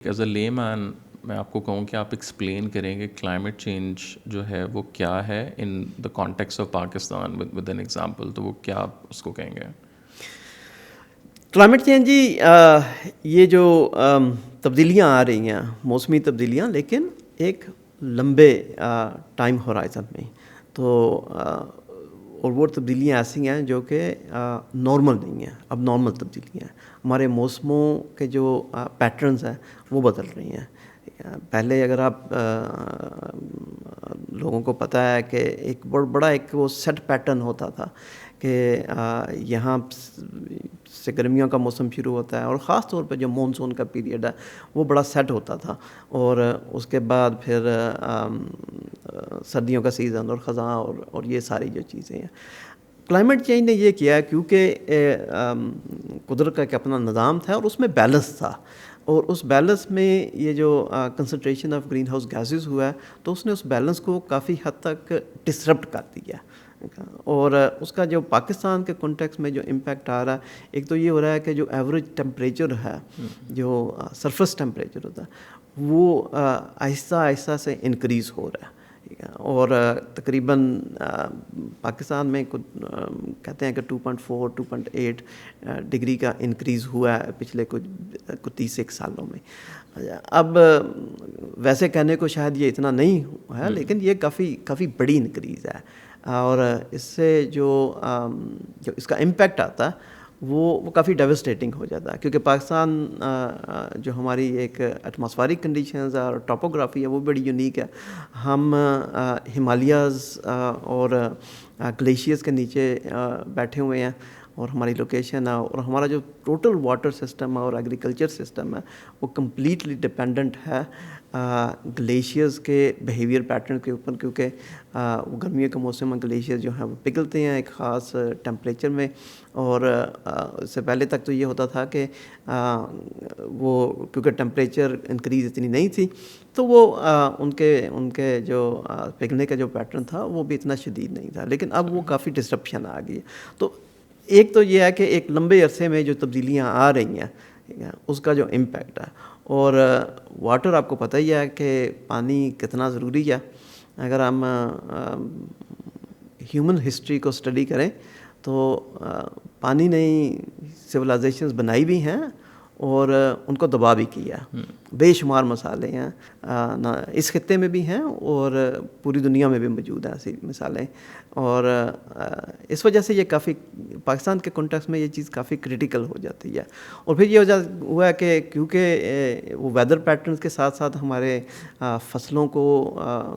As a لے مین میں آپ کو کہوں کہ آپ ایکسپلین کریں کہ کلائمیٹ چینج جو ہے وہ کیا ہے in the context of Pakistan with an example, تو وہ کیا آپ اس کو کہیں گے؟ کلائمیٹ چینج جی یہ جو تبدیلیاں آ رہی ہیں، موسمی تبدیلیاں، لیکن ایک لمبے ٹائم ہورائزن میں، تو اور وہ تبدیلیاں ایسی ہیں جو کہ نارمل نہیں ہیں، اب نارمل تبدیلیاں ہیں. ہمارے موسموں کے جو پیٹرنز ہیں وہ بدل رہی ہیں. پہلے اگر آپ لوگوں کو پتہ ہے کہ ایک بڑا ایک وہ سیٹ پیٹرن ہوتا تھا کہ یہاں سے گرمیوں کا موسم شروع ہوتا ہے، اور خاص طور پہ جو مونسون کا پیریڈ ہے وہ بڑا سیٹ ہوتا تھا، اور اس کے بعد پھر سردیوں کا سیزن اور خزاں اور یہ ساری جو چیزیں ہیں. کلائمیٹ چینج نے یہ کیا کیونکہ قدرت کا ایک اپنا نظام تھا اور اس میں بیلنس تھا، اور اس بیلنس میں یہ جو concentration of green house gases ہوا ہے تو اس نے اس بیلنس کو کافی حد تک ڈسرپٹ کر دیا. اور اس کا جو پاکستان کے کانٹیکس میں جو امپیکٹ آ رہا ہے، ایک تو یہ ہو رہا ہے کہ جو ایوریج ٹیمپریچر ہے، جو سرفس ٹیمپریچر ہوتا ہے، وہ آہستہ آہستہ سے انکریز ہو رہا ہے. اور تقریباً پاکستان میں کہتے ہیں کہ 2.4 2.8 ڈگری کا انکریز ہوا ہے پچھلے کچھ 31 سالوں میں. اب ویسے کہنے کو شاید یہ اتنا نہیں ہوا ہے، لیکن یہ کافی بڑی انکریز ہے، اور اس سے جو اس کا امپیکٹ آتا ہے وہ کافی ڈیوسٹیٹنگ ہو جاتا ہے، کیونکہ پاکستان جو ہماری ایک ایٹماسفیرک کنڈیشنز اور ٹاپوگرافی ہے وہ بڑی یونیک ہے. ہم ہمالیاز اور گلیشیئرز کے نیچے بیٹھے ہوئے ہیں، اور ہماری لوکیشن ہے، اور ہمارا جو ٹوٹل واٹر سسٹم ہے اور ایگریکلچر سسٹم ہے وہ کمپلیٹلی ڈپینڈنٹ ہے گلیشیئرز کے بیہیویئر پیٹرن کے اوپر، کیونکہ وہ گرمیوں کے موسم میں گلیشیئر جو ہیں وہ پگھلتے ہیں ایک خاص ٹیمپریچر میں. اور اس سے پہلے تک تو یہ ہوتا تھا کہ وہ کیونکہ ٹیمپریچر انکریز اتنی نہیں تھی تو وہ ان کے جو پگھلنے کا جو پیٹرن تھا وہ بھی اتنا شدید نہیں تھا، لیکن اب وہ کافی ڈسرپشن آ گئی ہے. تو ایک تو یہ ہے کہ ایک لمبے عرصے میں جو تبدیلیاں آ رہی ہیں اس کا جو امپیکٹ ہے، اور واٹر آپ کو پتہ ہی ہے کہ پانی کتنا ضروری ہے. اگر ہم ہیومن ہسٹری کو اسٹڈی کریں تو پانی نے سویلائزیشنز بنائی بھی ہیں اور ان کو دبا بھی کیا. بے شمار مثالیں ہیں، اس خطے میں بھی ہیں اور پوری دنیا میں بھی موجود ہیں ایسی مثالیں. اور اس وجہ سے یہ کافی پاکستان کے کانٹیکس میں یہ چیز کافی کریٹیکل ہو جاتی ہے. اور پھر یہ وجہ ہوا ہے کہ کیونکہ وہ ویدر پیٹرنز کے ساتھ ساتھ ہمارے فصلوں کو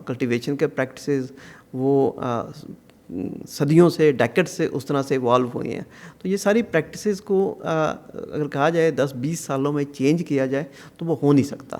کلٹیویشن کے پریکٹسز وہ صدیوں سے ڈیکڈ سے اس طرح سے ایوالو ہوئے ہیں. تو یہ ساری پریکٹسز کو اگر کہا جائے 10-20 سالوں میں چینج کیا جائے تو وہ ہو نہیں سکتا.